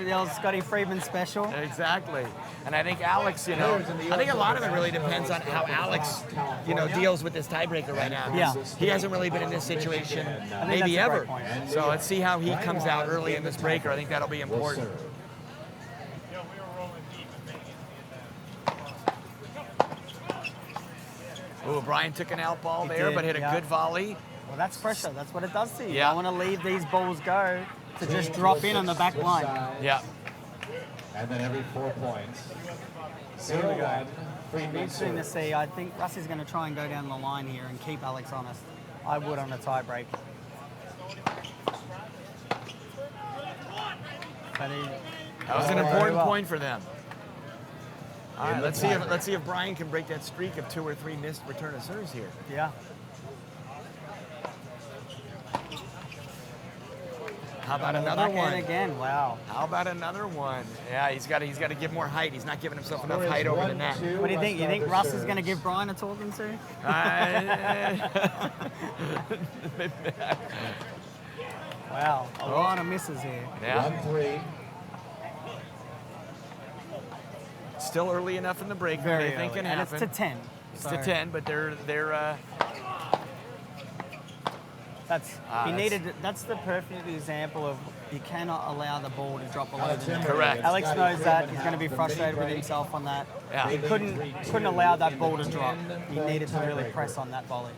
the old Scotty Friedman special. Exactly. And I think Alex, I think a lot of it really depends on how Alex, deals with this tiebreaker right now. Yeah. He hasn't really been in this situation maybe that's a ever. great point. So let's see how he comes out early in this breaker. I think that'll be important. Ooh, Brian took an out ball there, but hit a good volley. Well, that's pressure. That's what it does to you. Yeah. I want to leave these balls go to just drop in on the back line. Yeah. And then every 4 points. 0-1. Interesting to see. I think Rusty's going to try and go down the line here and keep Alex honest. I would on a tie break. But That was an important point for them. All right, let's see if Brian can break that streak of 2 or 3 missed return of serves here. Yeah. How about another one? Again, wow. How about another one? Yeah, he's got to give more height. He's not giving himself enough height over the net. What do you think? You think Russ is going to give Brian a talking to? Wow, a lot of misses here. Yeah. 1-3. Still early enough in the break. Very they think early. can And happen. it's to 10. It's to 10, but they're That's the perfect example of you cannot allow the ball to drop below the net. Correct. Alex knows that. He's going to be frustrated with himself on that. Yeah. He couldn't allow that ball to drop. He needed to really press on that volley.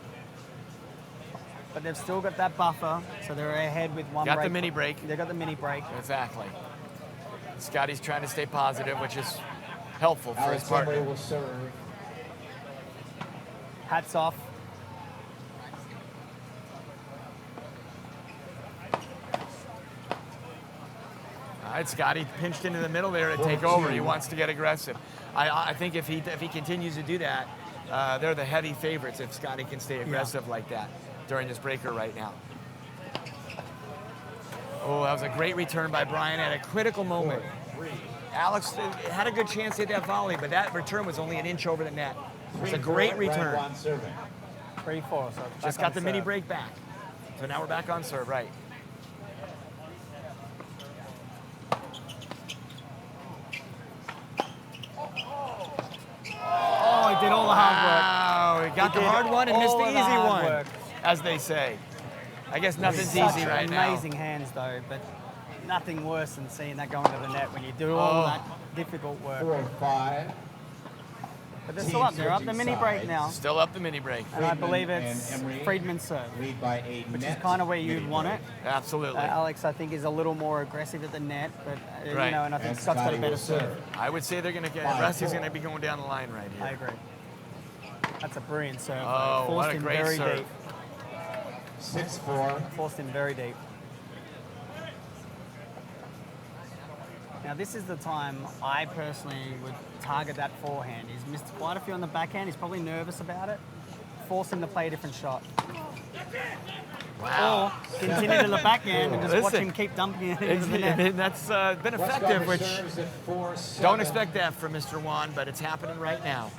But they've still got that buffer, so they're ahead with one break. Got the mini break. They got the mini break. Exactly. Scotty's trying to stay positive, which is helpful for his partner. Will serve. Hats off. All right, Scotty pinched into the middle there to take over. He wants to get aggressive. I think if he continues to do that, they're the heavy favorites if Scotty can stay aggressive like that during this breaker right now. Oh, that was a great return by Brian at a critical moment. Alex had a good chance to hit that volley, but that return was only an inch over the net. It was a great return. 3-4. So just got the mini break back. So now we're back on serve, right? Oh, he did all the hard work. Wow, he got the hard one and missed the easy one, as they say. I guess nothing's easy right now. Amazing hands, though, but nothing worse than seeing that going to the net when you do all that difficult work. 4-5. But they're still up. They're up the mini break now. Still up the mini break. And I believe it's Friedman's serve, which is kind of where you'd want it. Absolutely. Alex, I think, is a little more aggressive at the net, but Right. and I think Scott's got a better serve. I would say they're going to get Rusty's going to be going down the line right here. I agree. That's a brilliant serve. Oh, Forced what a him great very serve. deep. 6-4. Forced him very deep. Now, this is the time I personally would target that forehand. He's missed quite a few on the backhand. He's probably nervous about it. Force him to play a different shot. Wow. Or continue to the backhand and just watch him keep dumping it into the net. That's been effective, which don't expect that from Mr. Wan, but it's happening right now.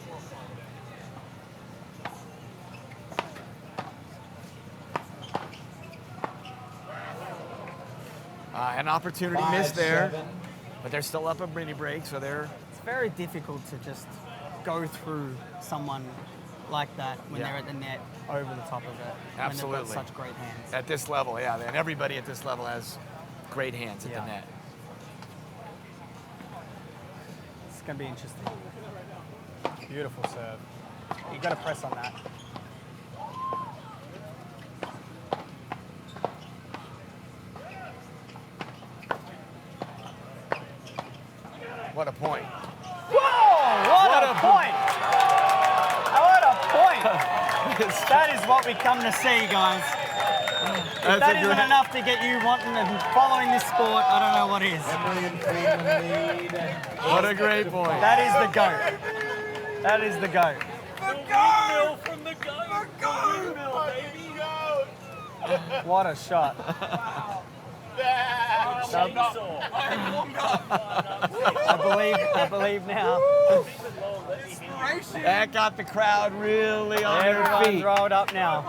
An opportunity missed there, but they're still up a mini break, so they're... It's very difficult to just go through someone like that when they're at the net over the top of it. Absolutely. When they've got such great hands. At this level, yeah, and everybody at this level has great hands at the net. It's going to be interesting. Beautiful serve. You've got to press on that. What a point. Whoa! What a point! What a point! That is what we come to see, guys. If that isn't enough to get you wanting and following this sport, I don't know what is. What a great point. That is the GOAT. That is the GOAT. Windmill from the goat. Windmill, baby. Goat. What a shot. I believe now. That got the crowd really on their Everyone's feet. rolled up now.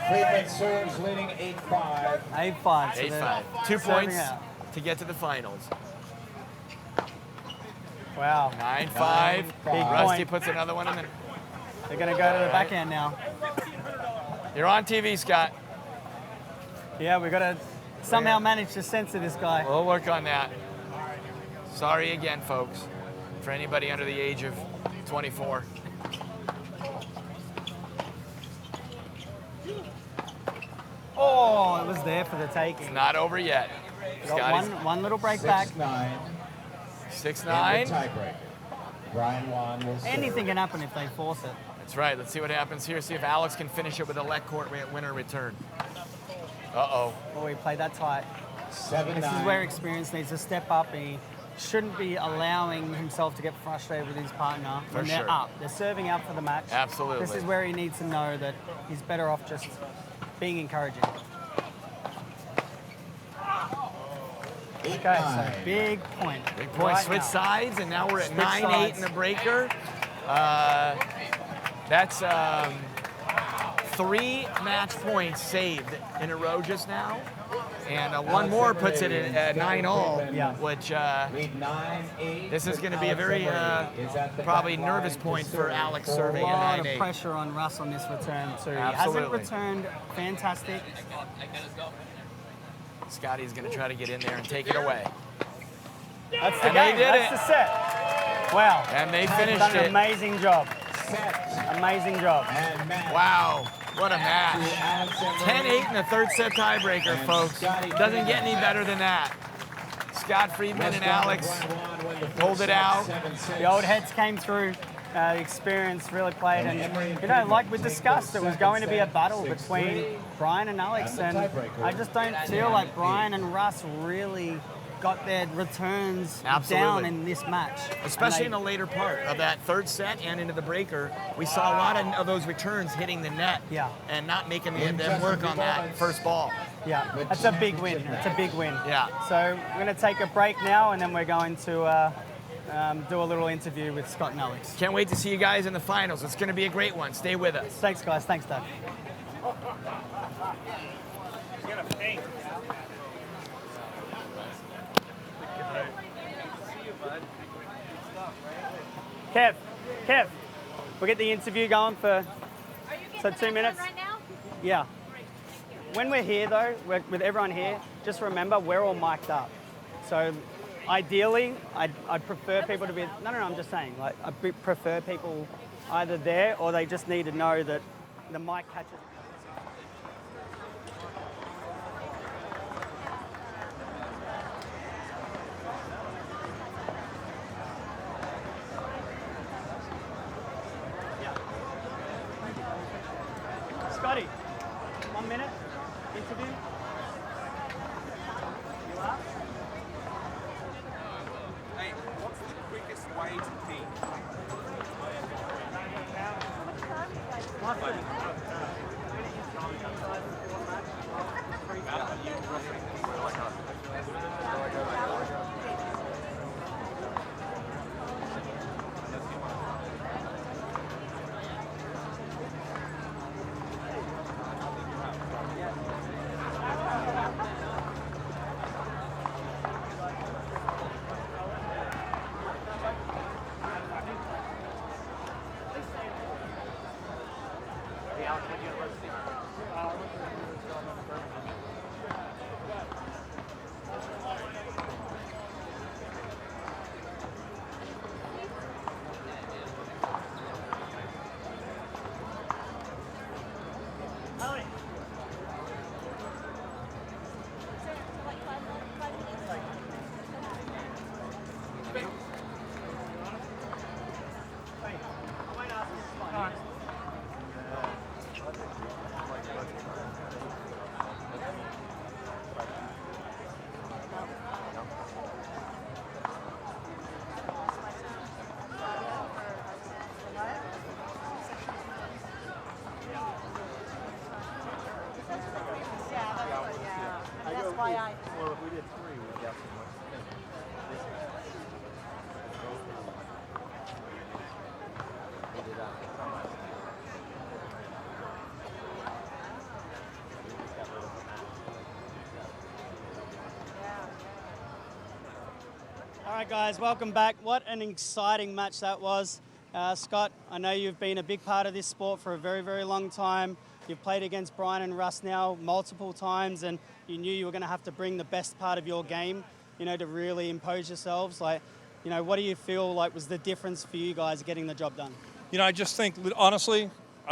Friedman serves leading 8-5. 8-5. So 8-5. they're 2 points serving out. to get to the finals. Wow. 9-5. Big Rusty point. puts another one in there. They're going to go to the backhand now. You're on TV, Scott. Yeah, we've got to somehow manage to censor this guy. We'll work on that. Sorry again, folks, for anybody under the age of 24. Oh, it was there for the taking. Not over yet. Got Scotty's one little break back. 6-9. 6-9. Tiebreaker. Brian Wan will serve. Anything can happen if they force it. That's right. Let's see what happens here. See if Alex can finish it with a leg court winner return. Uh-oh. Oh, he played that tight. 7-9. This is where experience needs to step up, and he shouldn't be allowing himself to get frustrated with his partner when For they're sure. up. They're serving up for the match. Absolutely. This is where he needs to know that he's better off just being encouraging. Okay, so big point. Big point. right Switch now. sides, and now we're at Switch 9-8 sides. in the breaker. That's 3 match points saved in a row just now. And one more puts it at 9-all, Yeah. which Lead 9-8. this is going to be a very probably nervous point for Alex serving A lot at of 9-8. pressure on Russ on this return too. He hasn't Absolutely. returned fantastic. Scotty's going to try to get in there and take it away. That's the And they game. did That's it. the set. Wow. And they Done finished an it. amazing job. Set. Amazing job. And match. Wow, what a match. To Alex and 10-8 in the third set tiebreaker, And folks. Scotty Doesn't get Freeman. any better than that. Scott Friedman and Alex pulled it out. The old heads came through. The experience really played, and you know, like we discussed, it was going to be a battle between Brian and Alex, and I just don't feel like Brian and Russ really got their returns Absolutely. down in this match. Especially in And the later part of that third set and into the breaker, we saw a lot of those returns hitting the net Yeah. and not making them work on that first ball. yeah, that's a big win. That's a big win. Yeah. So we're going to take a break now, and then we're going to do a little interview with Scott and Alex. Can't wait to see you guys in the finals. It's going to be a great one. Stay with us. Thanks, guys. Thanks, Doug. Kev, we'll get the interview going for 2 minutes. Right now? Yeah. When we're here, though, with everyone here, just remember we're all mic'd up. So ideally, I'd prefer people to be. No, I'm just saying. Like, I prefer people either there or they just need to know that the mic catches. Scotty, 1 minute interview. You are? Hey, what's the quickest way to pee? right, guys, welcome back. What an exciting match that was. Scott, I know you've been a big part of this sport for a very, very long time. You've played against Brian and Russ now multiple times, and you knew you were going to have to bring the best part of your game, to really impose yourselves. Like, what do you feel like was the difference for you guys getting the job done? I just think, honestly,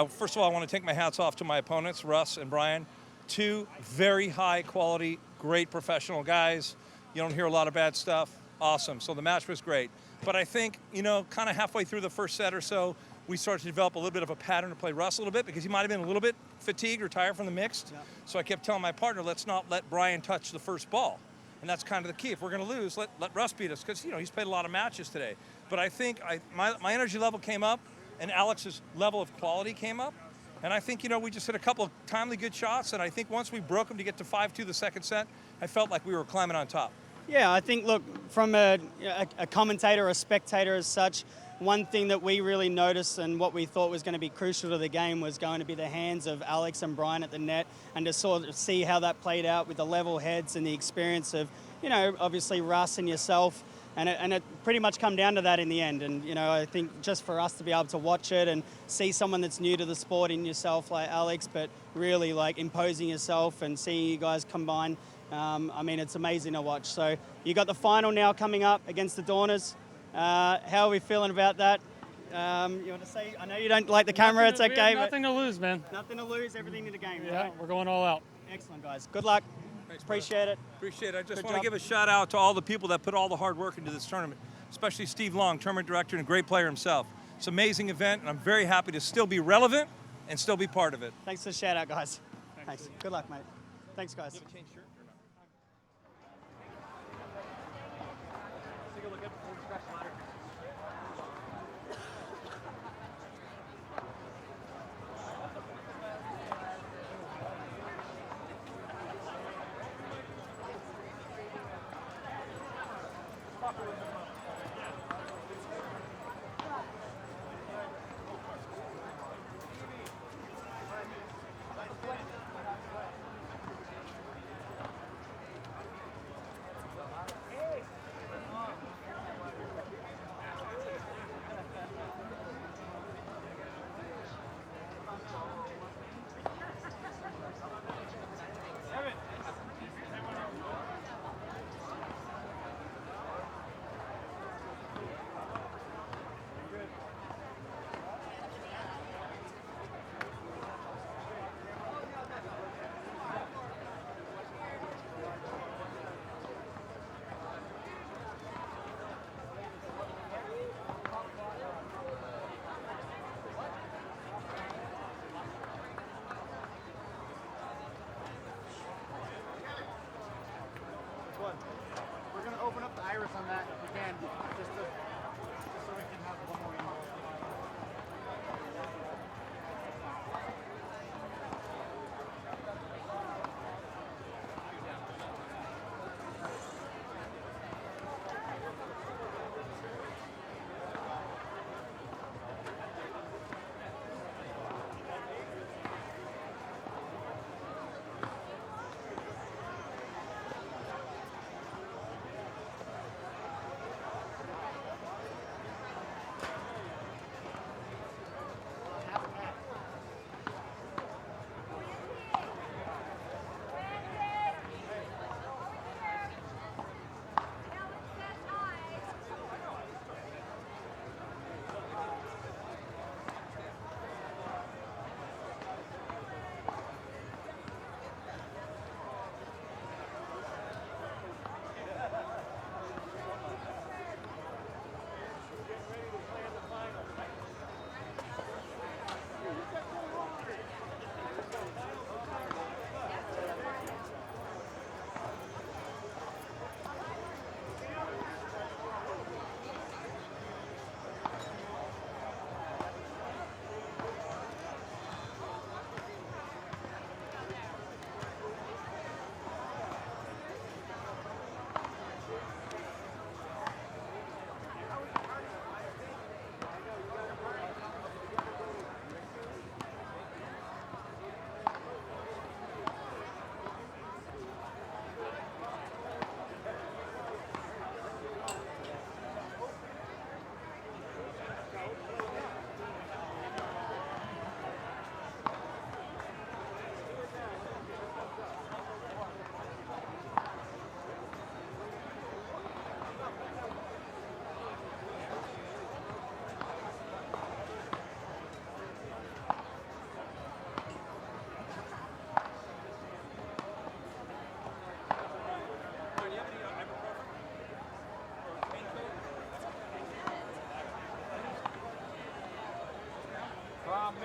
first of all, I want to take my hats off to my opponents, Russ and Brian. Two very high quality, great professional guys. You don't hear a lot of bad stuff. Awesome. So the match was great. But I think, kind of halfway through the first set or so, we started to develop a little bit of a pattern to play Russ a little bit because he might have been a little bit fatigued or tired from the mixed. Yeah. So I kept telling my partner, let's not let Brian touch the first ball. And that's kind of the key. If we're going to lose, let Russ beat us because, he's played a lot of matches today. But I think my energy level came up and Alex's level of quality came up. And I think, we just hit a couple of timely good shots. And I think once we broke them to get to 5-2 the second set, I felt like we were climbing on top. Yeah, I think, look, from a commentator or a spectator as such, one thing that we really noticed and what we thought was going to be crucial to the game was going to be the hands of Alex and Brian at the net, and to sort of see how that played out with the level heads and the experience of, obviously Russ and yourself. And it pretty much come down to that in the end. And, I think just for us to be able to watch it and see someone that's new to the sport in yourself like Alex, but really like imposing yourself and seeing you guys combine, it's amazing to watch. So you got the final now coming up against the Dorners. How are we feeling about that? You want to say? I know you don't like the camera. It's okay. Nothing to lose, man. Nothing to lose. Everything in the game. Yeah, right? We're going all out. Excellent, guys. Good luck. Thanks, Appreciate it. Appreciate it. I just Good want to job. give a shout out to all the people that put all the hard work into this tournament, especially Steve Long, tournament director and a great player himself. It's an amazing event, and I'm very happy to still be relevant and still be part of it. Thanks for the shout out, guys. Thanks. Good luck, mate. Thanks, guys. We're going to open up the iris on that if we can, just so we can have one more email.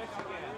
Michigan.